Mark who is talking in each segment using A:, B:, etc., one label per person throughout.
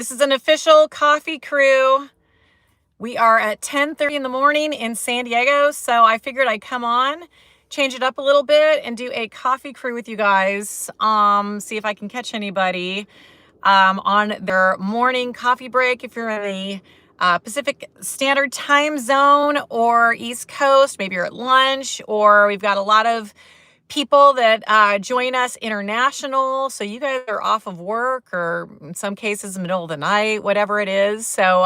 A: This is an official coffee crew. We are at 10:30 in the morning in San Diego, so I figured I'd come on, change it up a little bit, and do a coffee crew with you guys. See if I can catch anybody on their morning coffee break. If you're in the Pacific Standard Time Zone or East Coast, maybe you're at lunch, or we've got a lot of people that join us international. So you guys are off of work, or in some cases, middle of the night, whatever it is. So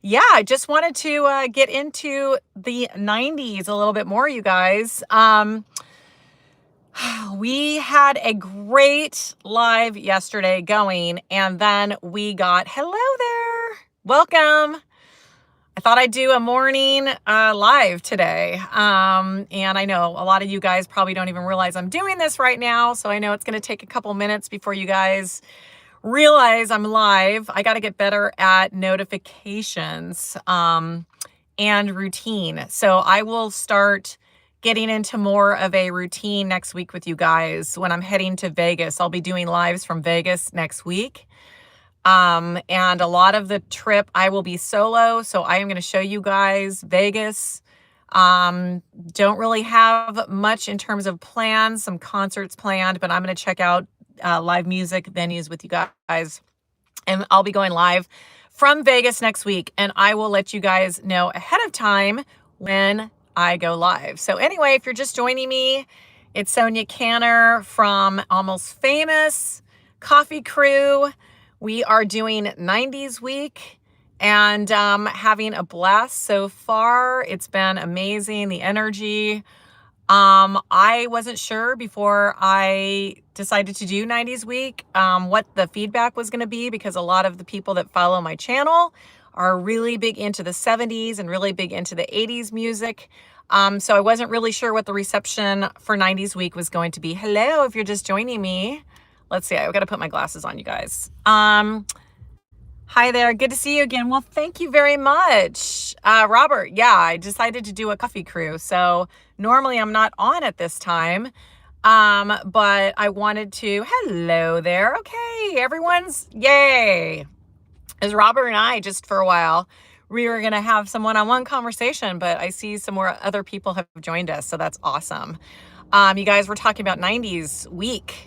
A: yeah, I just wanted to get into the 90s a little bit more, you guys. We had a great live yesterday going, and then we got, hello there, welcome. I thought I'd do a morning live today. And I know a lot of you guys probably don't even realize I'm doing this right now. So I know it's going to take a couple minutes before you guys realize I'm live. I got to get better at notifications and routine. So I will start getting into more of a routine next week with you guys when I'm heading to Vegas. I'll be doing lives from Vegas next week. And a lot of the trip I will be solo. So I am going to show you guys Vegas. Don't really have much in terms of plans, some concerts planned, but I'm going to check out live music venues with you guys. And I'll be going live from Vegas next week. And I will let you guys know ahead of time when I go live. So anyway, if you're just joining me, it's Sonia Kanner from Almost Famous Coffee Crew. We are doing 90s week and having a blast so far. It's been amazing, the energy. I wasn't sure before I decided to do 90s week what the feedback was going to be, because a lot of the people that follow my channel are really big into the 70s and really big into the 80s music. So I wasn't really sure what the reception for 90s week was going to be. Hello, if you're just joining me. Let's see, I've got to put my glasses on, you guys. Hi there, good to see you again. Well, thank you very much. Robert, yeah, I decided to do a coffee crew. So normally I'm not on at this time, but I wanted to, hello there. Okay, everyone's, yay. As Robert and I, just for a while, we were gonna have some one-on-one conversation, but I see some more other people have joined us, so that's awesome. You guys were talking about 90s week.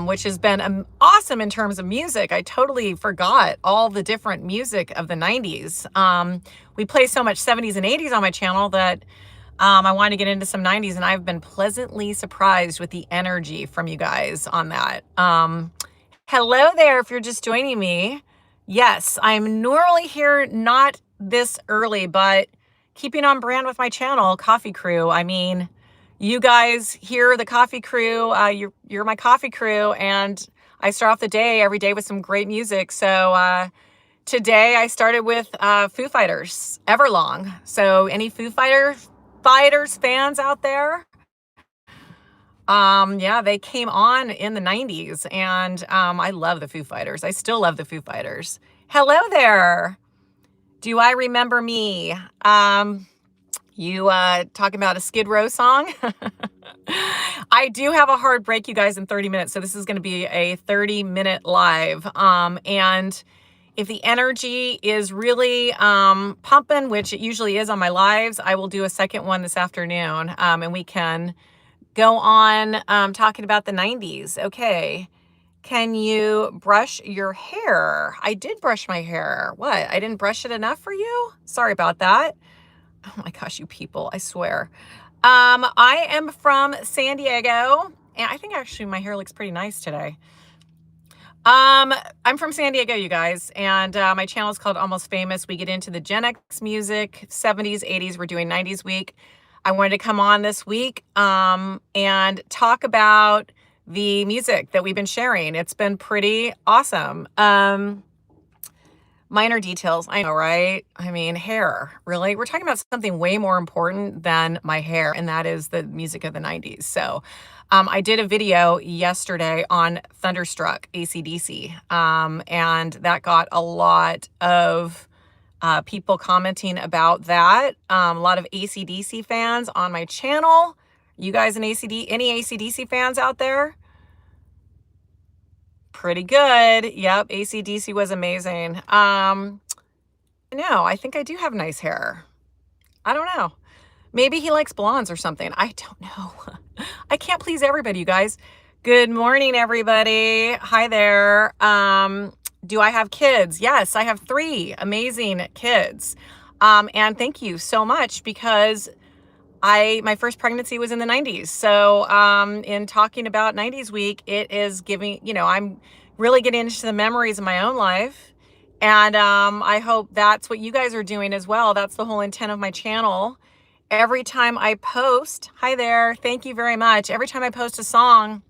A: Which has been awesome in terms of music. I totally forgot all the different music of the 90s. We play so much 70s and 80s on my channel that I wanted to get into some 90s, and I've been pleasantly surprised with the energy from you guys on that. Hello there, if you're just joining me. Yes, I'm normally here not this early, but keeping on brand with my channel, Coffee Crew. I mean, you guys hear the coffee crew, you're my coffee crew, and I start off the day every day with some great music. So today I started with Foo Fighters, Everlong. So any Foo Fighters fans out there? Yeah, they came on in the 90s, and I love the Foo Fighters. I still love the Foo Fighters. Hello there. Do I remember me? You talking about a Skid Row song? I do have a hard break, you guys, in 30 minutes. So this is going to be a 30-minute live. And if the energy is really pumping, which it usually is on my lives, I will do a second one this afternoon. And we can go on talking about the 90s. Okay. Can you brush your hair? I did brush my hair. What? I didn't brush it enough for you? Sorry about that. Oh my gosh, you people, I swear. I am from San Diego, and I think actually my hair looks pretty nice today. I'm from San Diego, you guys, and my channel is called Almost Famous. We get into the Gen X music, 70s, 80s. We're doing 90s week. I wanted to come on this week and talk about the music that we've been sharing. It's been pretty awesome. Minor details, I know, right? I mean, hair, really? We're talking about something way more important than my hair, and that is the music of the 90s. So I did a video yesterday on Thunderstruck, AC/DC, and that got a lot of people commenting about that. A lot of AC/DC fans on my channel. You guys any AC/DC fans out there? Pretty good. Yep. AC/DC was amazing. No, I think I do have nice hair. I don't know. Maybe he likes blondes or something. I don't know. I can't please everybody, you guys. Good morning, everybody. Hi there. Do I have kids? Yes, I have 3 amazing kids. And thank you so much, because my first pregnancy was in the 90s. So in talking about 90s week, it is giving, I'm really getting into the memories of my own life. And I hope that's what you guys are doing as well. That's the whole intent of my channel. Every time I post, hi there, thank you very much. Every time I post a song,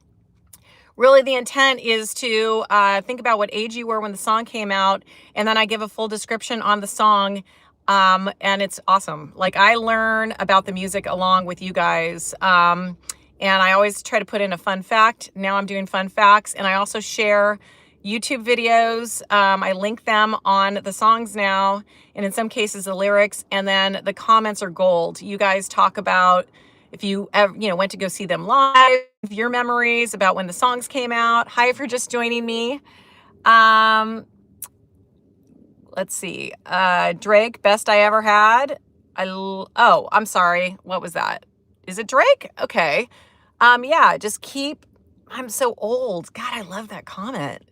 A: really the intent is to think about what age you were when the song came out, and then I give a full description on the song. And it's awesome. Like, I learn about the music along with you guys. And I always try to put in a fun fact. Now I'm doing fun facts, and I also share YouTube videos. I link them on the songs now, and in some cases the lyrics, and then the comments are gold. You guys talk about if you ever, went to go see them live, your memories about when the songs came out. Hi, if you're just joining me. Let's see. Drake, best I ever had. Oh, I'm sorry. What was that? Is it Drake? Okay. Yeah, I'm so old. God, I love that comment.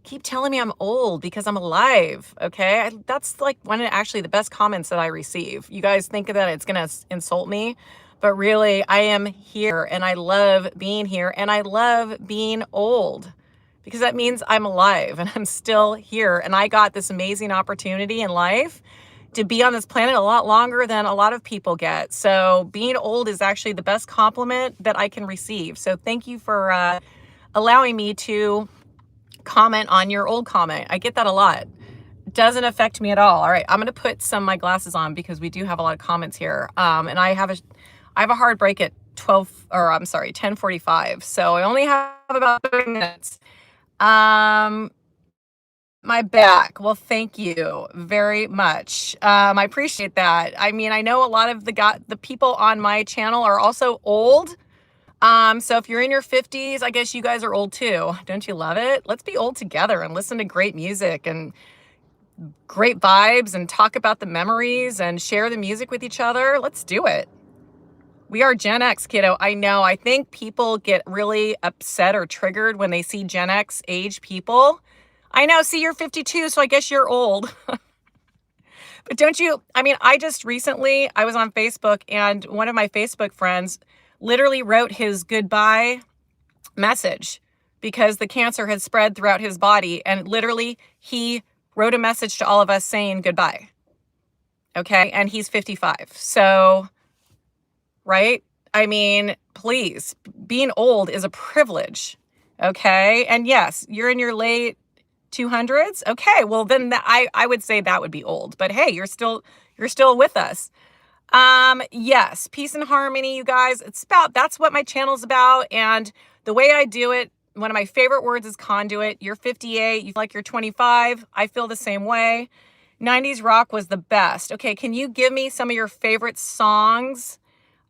A: Keep telling me I'm old because I'm alive. Okay. That's like one of actually the best comments that I receive. You guys think that it's going to insult me, but really I am here, and I love being here, and I love being old, because that means I'm alive and I'm still here. And I got this amazing opportunity in life to be on this planet a lot longer than a lot of people get. So being old is actually the best compliment that I can receive. So thank you for allowing me to comment on your old comment. I get that a lot. It doesn't affect me at all. All right, I'm going to put my glasses on, because we do have a lot of comments here. And I have a hard break at 10:45. So I only have about 30 minutes. My back. Well, thank you very much. I appreciate that. I mean, I know a lot of the people on my channel are also old. So if you're in your 50s, I guess you guys are old too. Don't you love it? Let's be old together and listen to great music and great vibes, and talk about the memories and share the music with each other. Let's do it. We are Gen X, kiddo. I know. I think people get really upset or triggered when they see Gen X age people. I know. See, you're 52, so I guess you're old. But don't you? I mean, I was on Facebook, and one of my Facebook friends literally wrote his goodbye message because the cancer had spread throughout his body. And literally, he wrote a message to all of us saying goodbye. Okay. And he's 55. So, right? I mean, please, being old is a privilege. Okay. And yes, you're in your late 200s. Okay. Well, then I would say that would be old, but hey, you're still with us. Yes, peace and harmony, you guys. That's what my channel's about. And the way I do it, one of my favorite words is conduit. You're 58, you feel like you're 25. I feel the same way. 90s rock was the best. Okay, can you give me some of your favorite songs?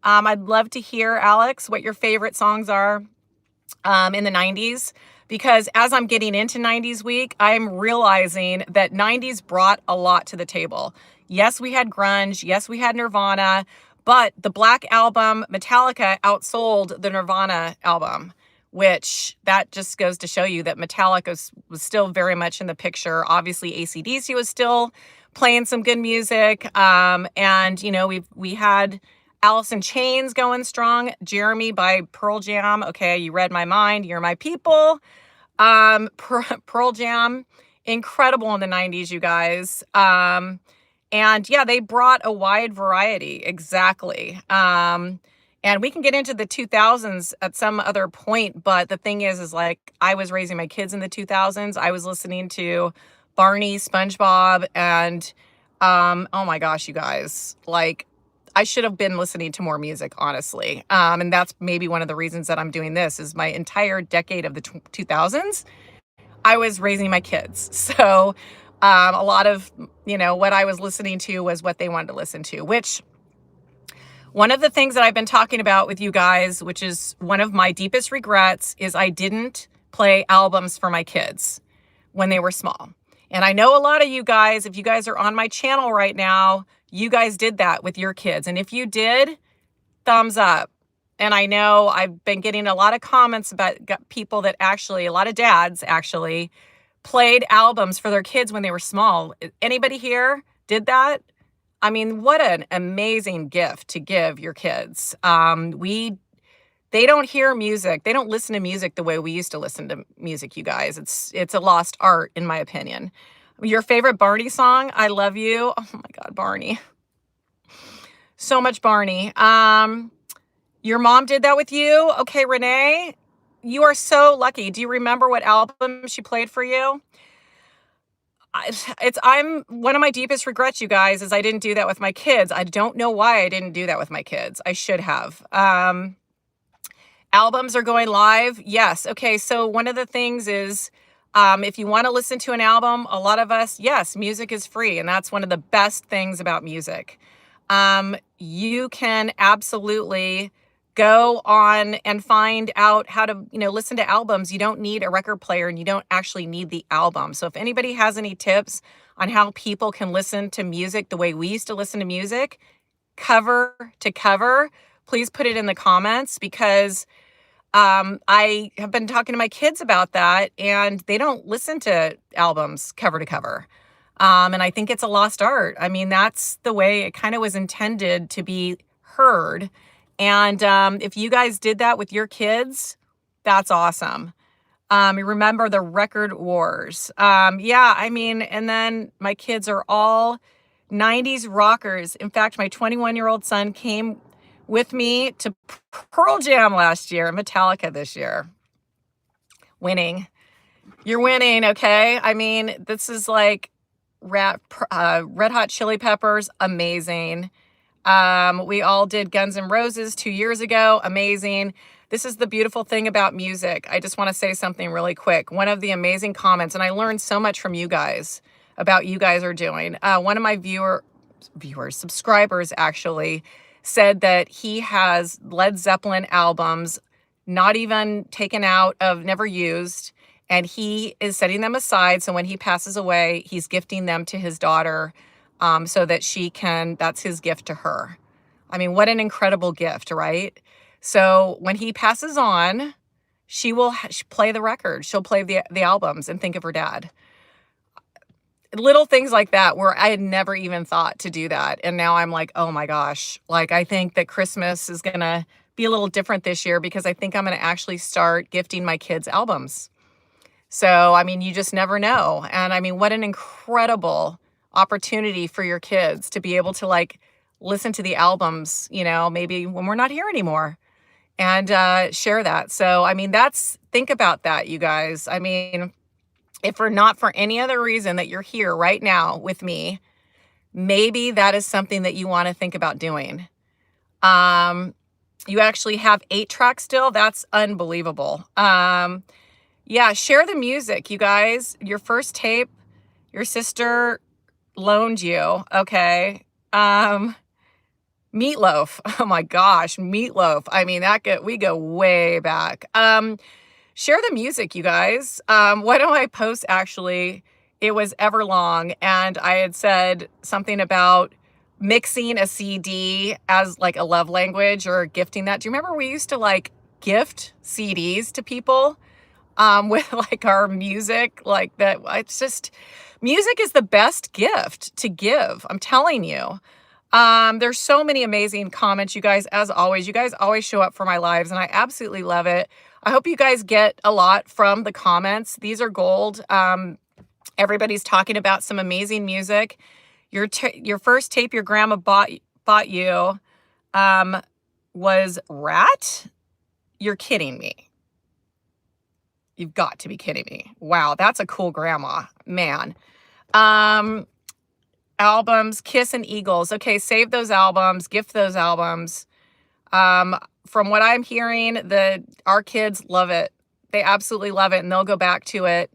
A: I'd love to hear, Alex, what your favorite songs are in the 90s. Because as I'm getting into 90s week, I'm realizing that 90s brought a lot to the table. Yes, we had grunge. Yes, we had Nirvana. But the Black Album, Metallica, outsold the Nirvana album, which that just goes to show you that Metallica was still very much in the picture. Obviously, AC/DC was still playing some good music. And, we had Alice in Chains going strong. Jeremy by Pearl Jam. Okay, you read my mind. You're my people. Pearl Jam, incredible in the 90s, you guys. And yeah, they brought a wide variety. Exactly. And we can get into the 2000s at some other point. But the thing is like, I was raising my kids in the 2000s. I was listening to Barney, SpongeBob, and, oh my gosh, you guys, like, I should have been listening to more music, honestly. And that's maybe one of the reasons that I'm doing this is my entire decade of the 2000s, I was raising my kids. So a lot of, what I was listening to was what they wanted to listen to, which one of the things that I've been talking about with you guys, which is one of my deepest regrets, is I didn't play albums for my kids when they were small. And I know a lot of you guys, if you guys are on my channel right now, you guys did that with your kids. And if you did, thumbs up. And I know I've been getting a lot of comments about people that actually, a lot of dads actually played albums for their kids when they were small. Anybody here did that? I mean, what an amazing gift to give your kids. They don't hear music. They don't listen to music the way we used to listen to music, you guys. It's a lost art, in my opinion. Your favorite Barney song, I Love You. Oh my God, Barney. So much Barney. Your mom did that with you? Okay, Renee, you are so lucky. Do you remember what album she played for you? I'm one of my deepest regrets, you guys, is I didn't do that with my kids. I don't know why I didn't do that with my kids. I should have. Albums are going live. Yes. Okay. So one of the things is, if you want to listen to an album, a lot of us, yes, music is free. And that's one of the best things about music. You can absolutely go on and find out how to, listen to albums. You don't need a record player and you don't actually need the album. So if anybody has any tips on how people can listen to music the way we used to listen to music, cover to cover, please put it in the comments, because I have been talking to my kids about that and they don't listen to albums cover to cover. And I think it's a lost art. I mean, that's the way it kind of was intended to be heard. And if you guys did that with your kids, that's awesome. Remember the record wars. Yeah, I mean, and then my kids are all 90s rockers. In fact, my 21-year-old son came with me to Pearl Jam last year, Metallica this year. Winning. You're winning, okay? I mean, this is like Red Hot Chili Peppers, amazing. We all did Guns N' Roses 2 years ago, amazing. This is the beautiful thing about music. I just want to say something really quick. One of the amazing comments, and I learned so much from you guys about you guys are doing. One of my subscribers actually said that he has Led Zeppelin albums, not even taken out of, never used, and he is setting them aside. So when he passes away, he's gifting them to his daughter, so that that's his gift to her. I mean, what an incredible gift, right? So when he passes on, she will play the record. She'll play the albums and think of her dad. Little things like that where I had never even thought to do that. And now I'm like, oh my gosh, like I think that Christmas is going to be a little different this year, because I think I'm going to actually start gifting my kids albums. So, I mean, you just never know. And I mean, what an incredible opportunity for your kids to be able to like listen to the albums, maybe when we're not here anymore, and share that. So, I mean, think about that, you guys. I mean, if for not for any other reason that you're here right now with me, maybe that is something that you want to think about doing. You actually have 8 tracks still. That's unbelievable. Yeah, share the music, you guys. Your first tape, your sister loaned you. Okay. Meatloaf. Oh my gosh, Meatloaf. I mean, we go way back. Share the music, you guys. Why don't I post, actually, it was Everlong, and I had said something about mixing a CD as like a love language or gifting that. Do you remember we used to like gift CDs to people with like our music like that? It's just, music is the best gift to give. I'm telling you. There's so many amazing comments, you guys, as always. You guys always show up for my lives, and I absolutely love it. I hope you guys get a lot from the comments. These are gold. Everybody's talking about some amazing music. Your first tape your grandma bought you was Rat? You're kidding me. You've got to be kidding me. Wow, that's a cool grandma, man. Albums, Kiss and Eagles. Okay, save those albums, gift those albums. From what I'm hearing, our kids love it. They absolutely love it, and they'll go back to it.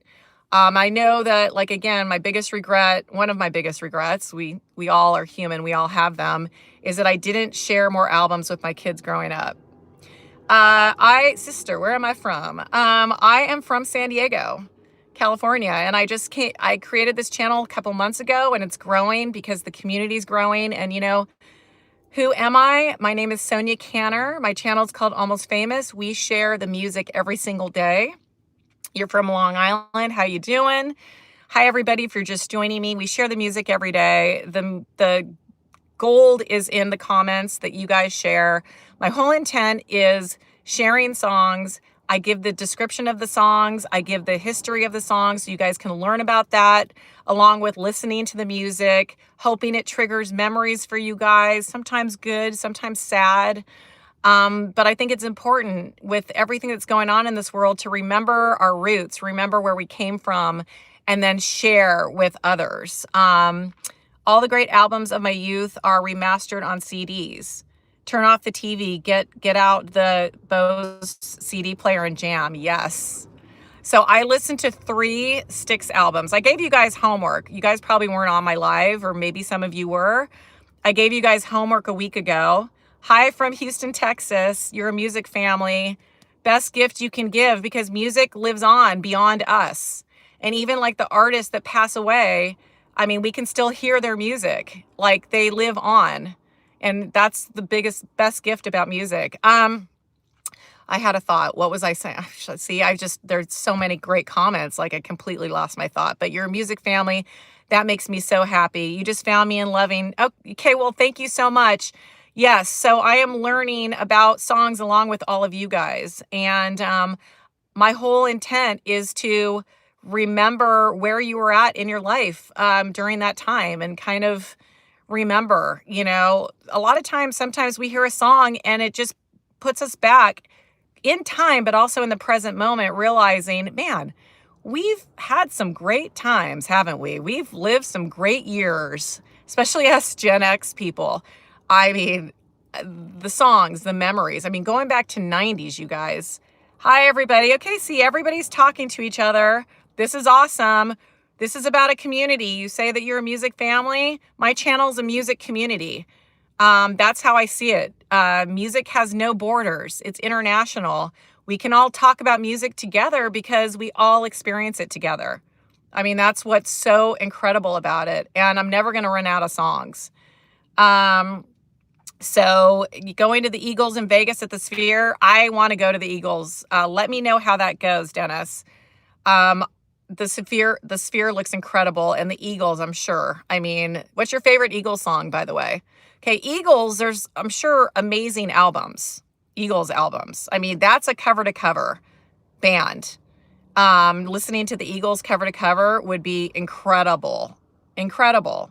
A: I know that, like, again, one of my biggest regrets, we all are human, we all have them, is that I didn't share more albums with my kids growing up. Sister, where am I from? I am from San Diego, California, and I created this channel a couple months ago, and it's growing because the community's growing. And who am I? My name is Sonia Kanner. My channel is called Almost Famous. We share the music every single day. You're from Long Island. How you doing? Hi, everybody. If you're just joining me, we share the music every day. The gold is in the comments that you guys share. My whole intent is sharing songs. I give the description of the songs. I give the history of the songs so you guys can learn about that, along with listening to the music, hoping it triggers memories for you guys, sometimes good, sometimes sad. But I think it's important with everything that's going on in this world to remember our roots, remember where we came from, and then share with others. All the great albums of my youth are remastered on CDs. Turn off the TV, get out the Bose CD player and jam. Yes. So I listened to 3 Styx albums. I gave you guys homework. You guys probably weren't on my live, or maybe some of you were. I gave you guys homework a week ago. Hi from Houston, Texas. You're a music family. Best gift you can give, because music lives on beyond us. And even like the artists that pass away, I mean, we can still hear their music. Like, they live on. And that's the best gift about music. I had a thought. What was I saying? See, there's so many great comments. Like, I completely lost my thought. But you're a music family. That makes me so happy. You just found me in loving. Okay, well, thank you so much. Yes, so I am learning about songs along with all of you guys. And my whole intent is to remember where you were at in your life during that time, and kind of remember, a lot of times, sometimes we hear a song and it just puts us back in time, but also in the present moment, realizing, man, we've had some great times, haven't we? We've lived some great years, especially us Gen X people. I mean, the songs, the memories. I mean, going back to 90's, you guys. Hi, everybody. Okay, see, everybody's talking to each other. This is awesome. This is about a community. You say that you're a music family. My channel is a music community. That's how I see it. Music has no borders. It's international. We can all talk about music together because we all experience it together. I mean, that's what's so incredible about it. And I'm never going to run out of songs. So going to the Eagles in Vegas at the Sphere, I want to go to the Eagles. Let me know how that goes, Dennis. The Sphere looks incredible, and the Eagles, I'm sure. I mean, what's your favorite Eagles song, by the way? Okay, Eagles, there's, I'm sure, amazing albums. Eagles albums. I mean, that's a cover to cover band. Listening to the Eagles cover to cover would be incredible. Incredible.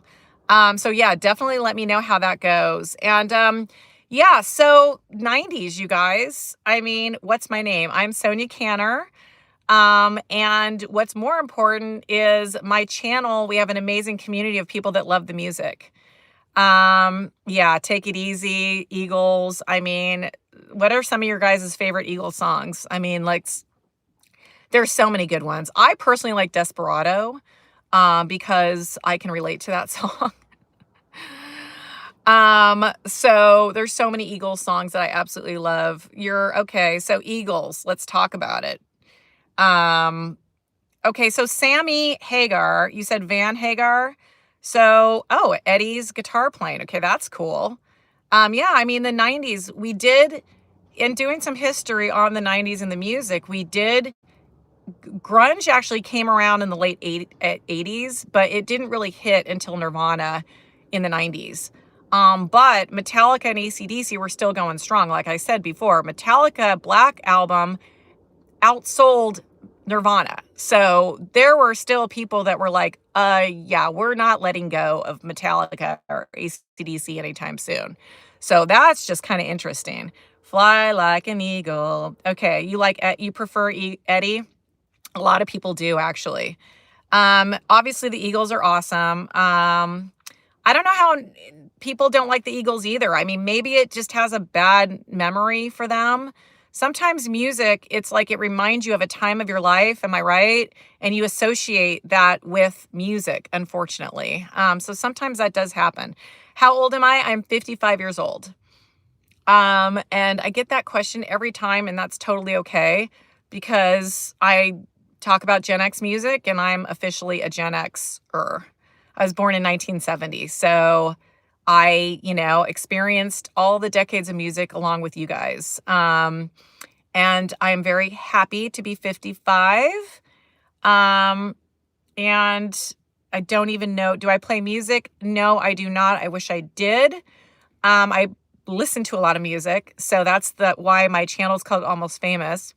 A: So yeah, definitely let me know how that goes. And yeah, so 90's, you guys. I mean, what's my name? I'm Sonia Kanner. And what's more important is my channel. We have an amazing community of people that love the music. Yeah, Take It Easy, Eagles. I mean, what are some of your guys' favorite Eagles songs? I mean, like, there's so many good ones. I personally like Desperado, because I can relate to that song. So there's so many Eagles songs that I absolutely love. Okay. So Eagles, let's talk about it. Okay. So Sammy Hagar, you said Van Hagar. So, Eddie's guitar playing. Okay. That's cool. Yeah, I mean, the 90's, we did, in doing some history on the 90's and the music, grunge actually came around in the late 80's, but it didn't really hit until Nirvana in the 90's. But Metallica and AC/DC were still going strong. Like I said before, Metallica Black Album outsold Nirvana. So there were still people that were like, yeah, we're not letting go of Metallica or AC/DC anytime soon. So that's just kind of interesting. Fly like an eagle. Okay, you prefer Eddie? A lot of people do, actually. Obviously the Eagles are awesome. I don't know how people don't like the Eagles either. I mean, maybe it just has a bad memory for them. Sometimes music, it's like it reminds you of a time of your life. Am I right? And you associate that with music, unfortunately. So sometimes that does happen. How old am I? I'm 55 years old. And I get that question every time, and that's totally okay because I talk about Gen X music and I'm officially a Gen Xer. I was born in 1970. So I, experienced all the decades of music along with you guys. And I'm very happy to be 55. Um, and I don't even know, do I play music? No, I do not. I wish I did. I listen to a lot of music, so that's why my channel is called Almost Famous,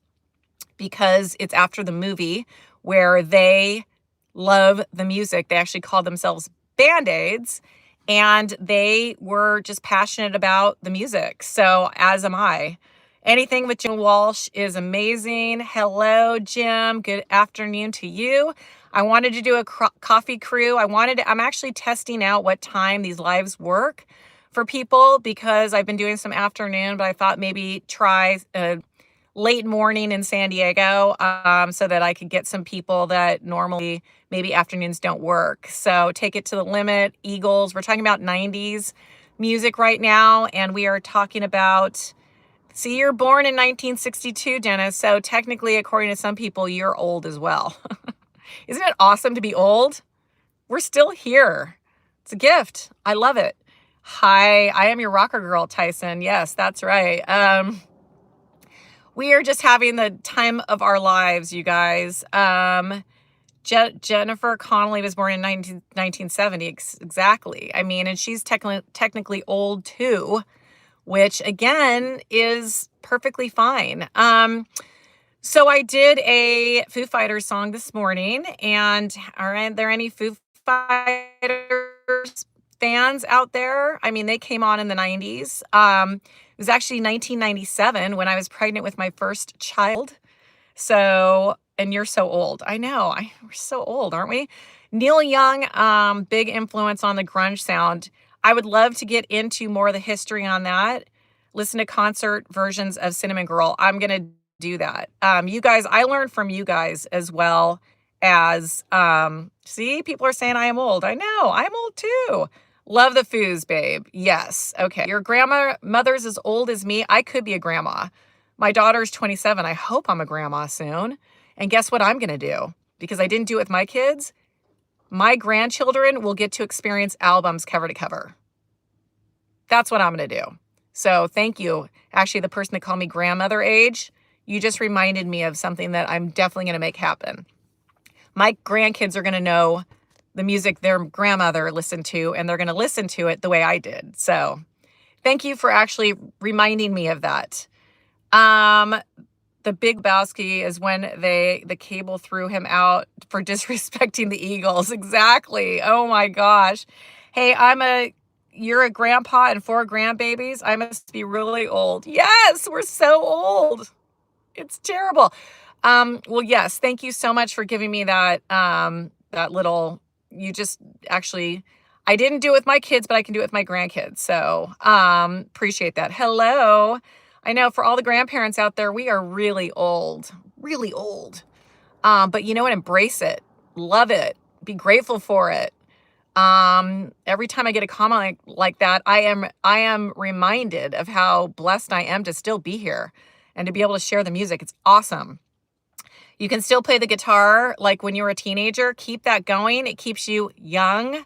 A: because it's after the movie where they love the music. They actually call themselves Band-Aids, and they were just passionate about the music. So as am I. Anything with Jim Walsh is amazing. Hello, Jim. Good afternoon to you. I wanted to do a coffee crew. I'm actually testing out what time these lives work for people because I've been doing some afternoon, but I thought maybe try late morning in San Diego so that I could get some people that normally maybe afternoons don't work. So take it to the limit. Eagles. We're talking about 90s music right now, and we are talking about, see, you're born in 1962, Dennis. So technically, according to some people, you're old as well. Isn't it awesome to be old? We're still here. It's a gift. I love it. Hi, I am your rocker girl, Tyson. Yes, that's right. We are just having the time of our lives, you guys. Jennifer Connelly was born in 1970, exactly. I mean, and she's technically old too, which again is perfectly fine. So I did a Foo Fighters song this morning, and are there any Foo Fighters fans out there? I mean, they came on in the 90s. It was actually 1997 when I was pregnant with my first child. So, and you're so old. I know. We're so old, aren't we? Neil Young, big influence on the grunge sound. I would love to get into more of the history on that. Listen to concert versions of Cinnamon Girl. I'm going to do that. You guys, I learned from you guys as well as, see, people are saying I am old. I know, I'm old too. Love the Foos, babe. Yes. Okay. Your grandmother's as old as me. I could be a grandma. My daughter's 27. I hope I'm a grandma soon. And guess what I'm going to do? Because I didn't do it with my kids. My grandchildren will get to experience albums cover to cover. That's what I'm going to do. So thank you. Actually, the person that called me grandmother age, you just reminded me of something that I'm definitely going to make happen. My grandkids are going to know the music their grandmother listened to, and they're going to listen to it the way I did. So thank you for actually reminding me of that. The Big Lebowski is when the cable threw him out for disrespecting the Eagles. Exactly. Oh my gosh. Hey, you're a grandpa and 4 grandbabies. I must be really old. Yes, we're so old. It's terrible. Well, yes, thank you so much for giving me that, that little, you just actually, I didn't do it with my kids, but I can do it with my grandkids. So, appreciate that. Hello. I know for all the grandparents out there, we are really old, really old. But you know what? Embrace it. Love it. Be grateful for it. Every time I get a comment like that, I am reminded of how blessed I am to still be here and to be able to share the music. It's awesome. You can still play the guitar like when you were a teenager. Keep that going. It keeps you young,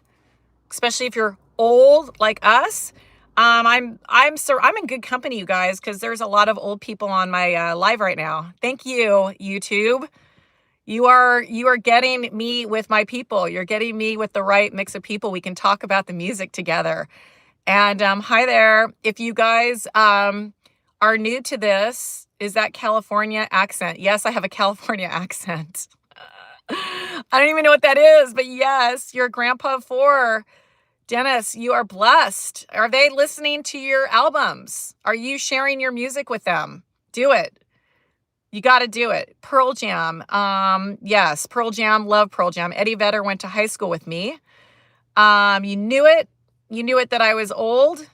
A: especially if you're old like us. I'm in good company, you guys, because there's a lot of old people on my live right now. Thank you, YouTube. You are getting me with my people. You're getting me with the right mix of people. We can talk about the music together. And hi there. If you guys are new to this, is that California accent? Yes, I have a California accent. I don't even know what that is, but yes, you're grandpa of 4. Dennis, you are blessed. Are they listening to your albums? Are you sharing your music with them? Do it. You got to do it. Pearl Jam. Yes, Pearl Jam. Love Pearl Jam. Eddie Vedder went to high school with me. You knew it. You knew it that I was old.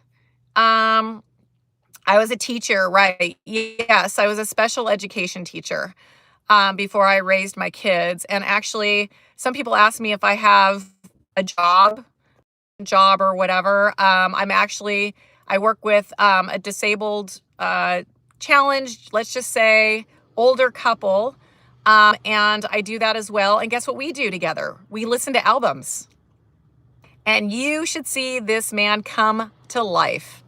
A: I was a teacher, right? Yes, I was a special education teacher before I raised my kids. And actually, some people ask me if I have a job or whatever. I work with a disabled, challenged, let's just say, older couple. And I do that as well. And guess what we do together? We listen to albums. And you should see this man come to life.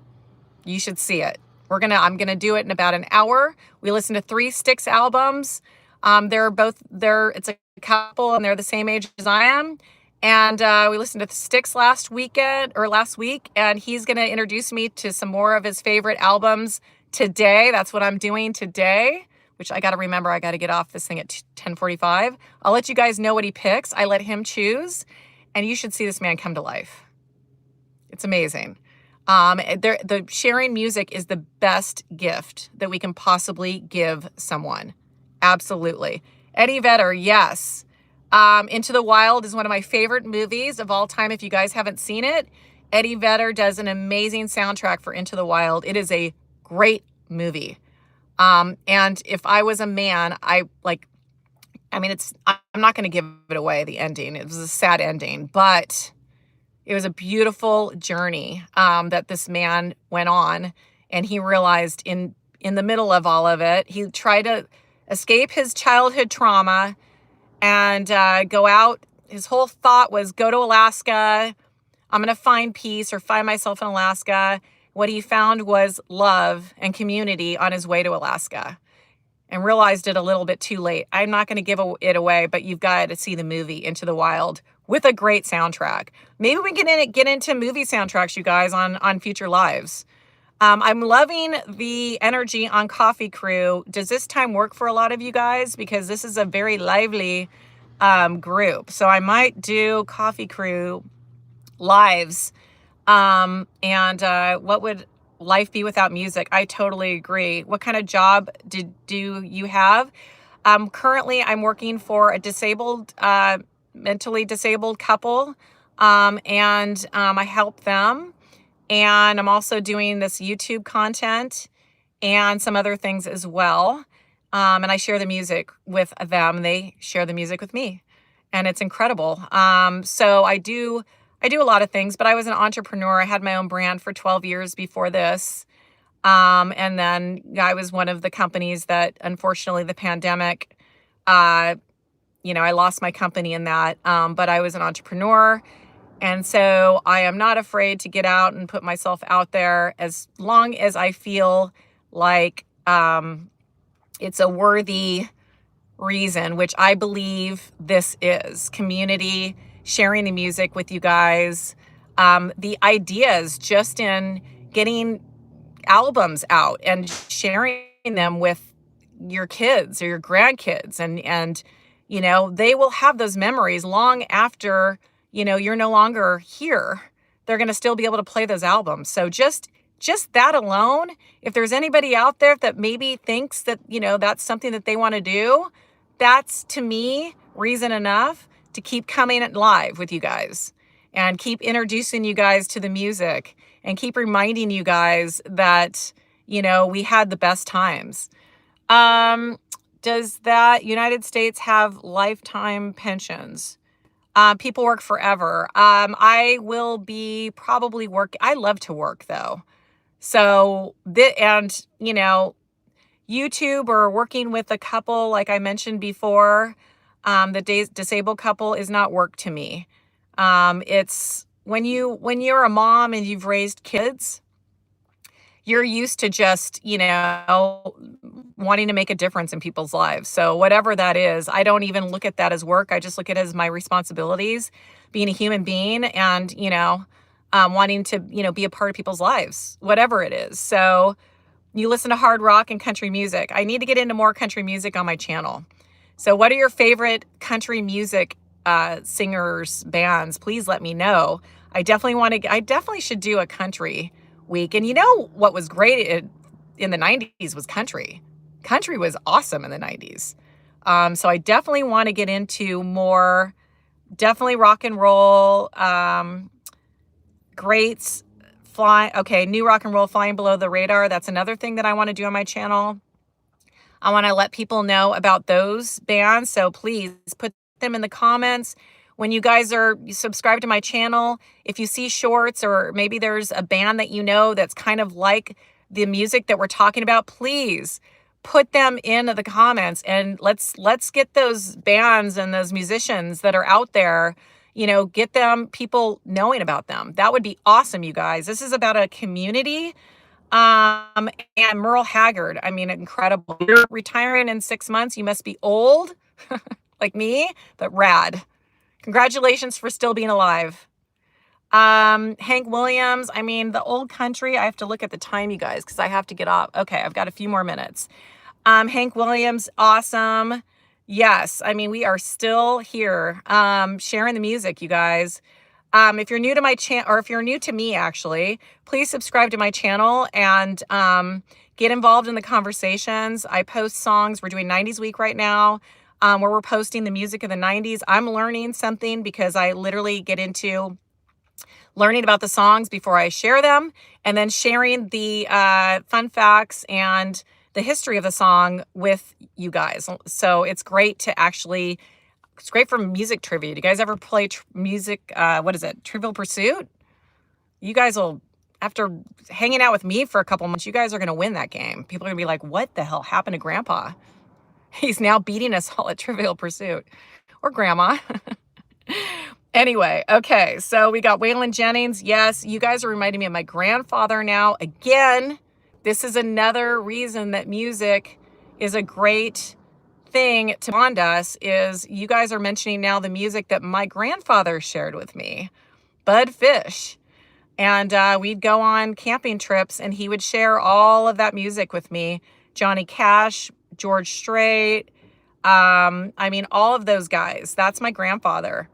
A: You should see it. I'm gonna do it in about an hour. We listen to 3 Styx albums. It's a couple and they're the same age as I am. And we listened to Styx last week, and he's gonna introduce me to some more of his favorite albums today. That's what I'm doing today, which I gotta remember, I gotta get off this thing at 10:45. I'll let you guys know what he picks. I let him choose, and you should see this man come to life. It's amazing. The sharing music is the best gift that we can possibly give someone. Absolutely. Eddie Vedder, yes. Into the Wild is one of my favorite movies of all time. If you guys haven't seen it, Eddie Vedder does an amazing soundtrack for Into the Wild. It is a great movie. And if I was a man, I'm not going to give it away, the ending. It was a sad ending, but it was a beautiful journey that this man went on, and he realized in the middle of all of it, he tried to escape his childhood trauma and go out. His whole thought was go to Alaska. I'm going to find peace or find myself in Alaska. What he found was love and community on his way to Alaska, and realized it a little bit too late. I'm not going to give it away, but you've got to see the movie Into the Wild with a great soundtrack. Maybe we can get into movie soundtracks, you guys, on future lives. I'm loving the energy on Coffee Crew. Does this time work for a lot of you guys? Because this is a very lively group. So I might do Coffee Crew lives. What would life be without music? I totally agree. What kind of job do you have? Currently, I'm working for a mentally disabled couple, and I help them. And I'm also doing this YouTube content and some other things as well. And I share the music with them. They share the music with me, and it's incredible. So I do a lot of things, but I was an entrepreneur. I had my own brand for 12 years before this. And then I was one of the companies that, unfortunately, the pandemic, I lost my company in that. But I was an entrepreneur. And so I am not afraid to get out and put myself out there as long as I feel like it's a worthy reason, which I believe this is. Community, sharing the music with you guys, the ideas just in getting albums out and sharing them with your kids or your grandkids. And they will have those memories long after you're no longer here. They're going to still be able to play those albums. So just that alone, if there's anybody out there that maybe thinks that, that's something that they want to do, that's, to me, reason enough to keep coming live with you guys and keep introducing you guys to the music and keep reminding you guys that, we had the best times. Does that United States have lifetime pensions? People work forever. I will be probably I love to work though. So, YouTube or working with a couple, like I mentioned before, the disabled couple is not work to me. It's when you're a mom and you've raised kids, you're used to just, wanting to make a difference in people's lives. So whatever that is, I don't even look at that as work. I just look at it as my responsibilities, being a human being and, wanting to, be a part of people's lives, whatever it is. So you listen to hard rock and country music. I need to get into more country music on my channel. So what are your favorite country music singers, bands? Please let me know. I definitely should do a country week. And what was great in the 90s was country. Country was awesome in the 90s. So I definitely want to get into more, definitely rock and roll, greats, new rock and roll, Flying Below the Radar. That's another thing that I want to do on my channel. I want to let people know about those bands. So please put them in the comments. when you guys are subscribed to my channel, if you see shorts or maybe there's a band that you know that's kind of like the music that we're talking about, please put them in the comments and let's get those bands and those musicians that are out there, get them, people knowing about them. That would be awesome, you guys. This is about a community. And Merle Haggard, I mean, incredible. You're retiring in 6 months. You must be old like me, but rad. Congratulations for still being alive. Hank Williams, I mean, the old country, I have to look at the time, you guys, because I have to get off. Okay, I've got a few more minutes. Hank Williams, awesome. Yes, I mean, we are still here, sharing the music, you guys. If you're new to my channel, or if you're new to me, actually, please subscribe to my channel and get involved in the conversations. I post songs. We're doing 90s week right now, where we're posting the music of the 90s. I'm learning something because I literally get into learning about the songs before I share them, and then sharing the fun facts and the history of the song with you guys. So it's great to actually... It's great for music trivia. Do you guys ever play music? What is it? Trivial Pursuit? You guys will, after hanging out with me for a couple months, you guys are going to win that game. People are going to be like, what the hell happened to Grandpa? He's now beating us all at Trivial Pursuit. Or Grandma. Anyway, okay. So we got Waylon Jennings. Yes, you guys are reminding me of my grandfather now. Again, this is another reason that music is a great thing to bond us. Is you guys are mentioning now the music that my grandfather shared with me, Bud Fish. And we'd go on camping trips and he would share all of that music with me. Johnny Cash, George Strait. I mean, all of those guys. That's my grandfather.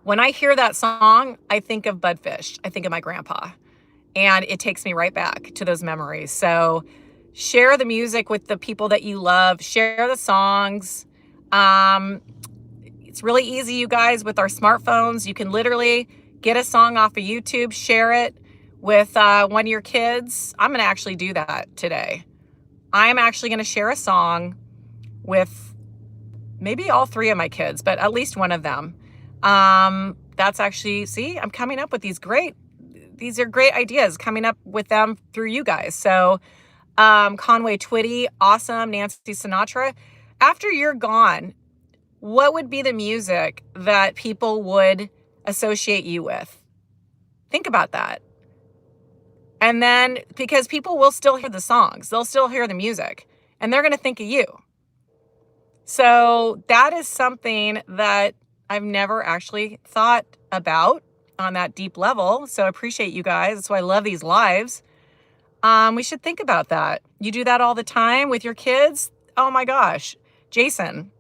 A: When I hear that song, I think of Bud Fish. I think of my grandpa. And it takes me right back to those memories. So share the music with the people that you love. Share the songs. It's really easy, you guys, with our smartphones. You can literally get a song off of YouTube, share it with one of your kids. I'm going to actually do that today. I'm actually going to share a song with maybe all 3 of my kids, but at least one of them. That's actually, see, I'm coming up with these are great ideas, coming up with them through you guys. So Conway Twitty, awesome. Nancy Sinatra. After you're gone, what would be the music that people would associate you with? Think about that. And then, because people will still hear the songs, they'll still hear the music, and they're going to think of you. So that is something that I've never actually thought about on that deep level. So I appreciate you guys. That's why I love these lives. We should think about that. You do that all the time with your kids. Oh my gosh, Jason,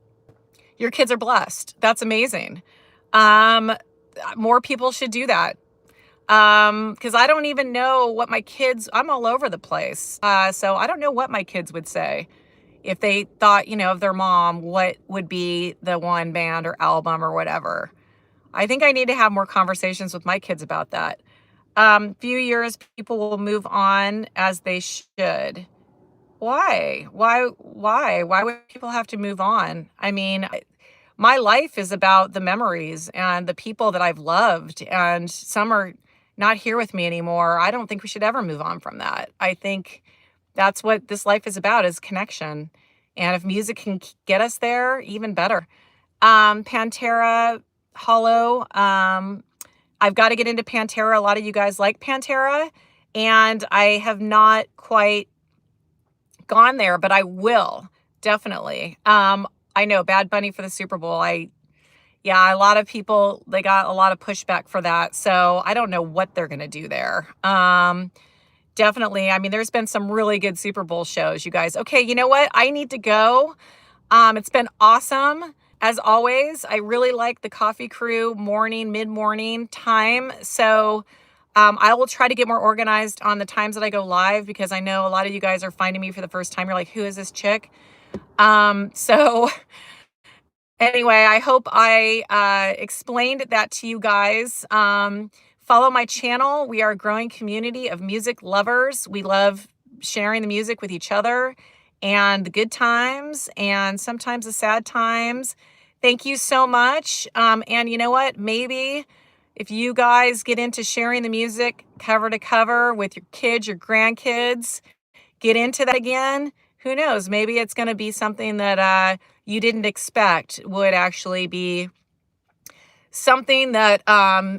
A: your kids are blessed. That's amazing. More people should do that. Because I don't even know what my kids, I'm all over the place. So I don't know what my kids would say if they thought, of their mom, what would be the one band or album or whatever. I think I need to have more conversations with my kids about that. Few years, people will move on as they should. Why? Why would people have to move on? I mean, my life is about the memories and the people that I've loved, and some are not here with me anymore. I don't think we should ever move on from that. I think that's what this life is about, is connection. And if music can get us there, even better. Pantera, Hollow. I've got to get into Pantera. A lot of you guys like Pantera, and I have not quite gone there, but I will, definitely. I know Bad Bunny for the Super Bowl. A lot of people, they got a lot of pushback for that. So I don't know what they're going to do there. Definitely. I mean, there's been some really good Super Bowl shows, you guys. Okay, you know what? I need to go. It's been awesome. As always, I really like the Coffee Crew mid-morning time. So I will try to get more organized on the times that I go live, because I know a lot of you guys are finding me for the first time. You're like, who is this chick? So anyway, I hope I explained that to you guys. Follow my channel. We are a growing community of music lovers. We love sharing the music with each other, and the good times and sometimes the sad times. Thank you so much. And you know what? Maybe if you guys get into sharing the music cover to cover with your kids, your grandkids, get into that again. Who knows? Maybe it's going to be something that you didn't expect would actually be something that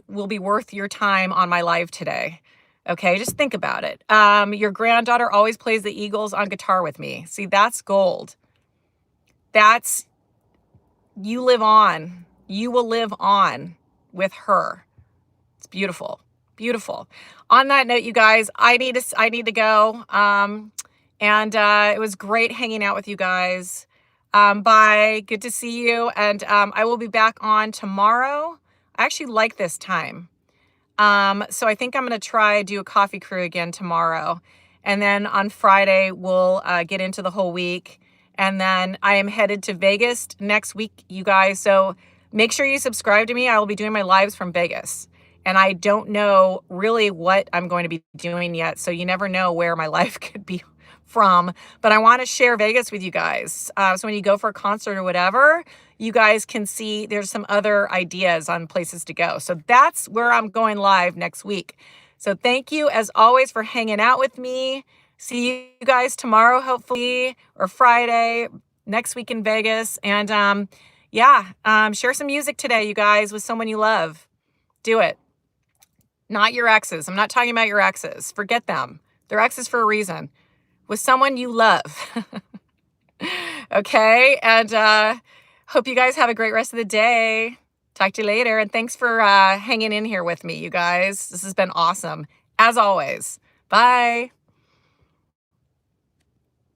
A: will be worth your time on my live today. Okay, just think about it. Your granddaughter always plays the Eagles on guitar with me. See, that's gold. That's, you live on. You will live on with her. It's beautiful. Beautiful. On that note, you guys, I need to go. And it was great hanging out with you guys. Bye. Good to see you. And I will be back on tomorrow. I actually like this time. So I think I'm going to try do a coffee crew again tomorrow. And then on Friday, we'll get into the whole week. And then I am headed to Vegas next week, you guys. So make sure you subscribe to me. I will be doing my lives from Vegas. And I don't know really what I'm going to be doing yet. So you never know where my life could be from. But I want to share Vegas with you guys. So when you go for a concert or whatever, you guys can see there's some other ideas on places to go. So that's where I'm going live next week. So thank you as always for hanging out with me. See you guys tomorrow, hopefully, or Friday, next week in Vegas. And share some music today, you guys, with someone you love. Do it. Not your exes. I'm not talking about your exes. Forget them. They're exes for a reason. With someone you love. Okay? And hope you guys have a great rest of the day. Talk to you later. And thanks for hanging in here with me, you guys. This has been awesome. As always. Bye.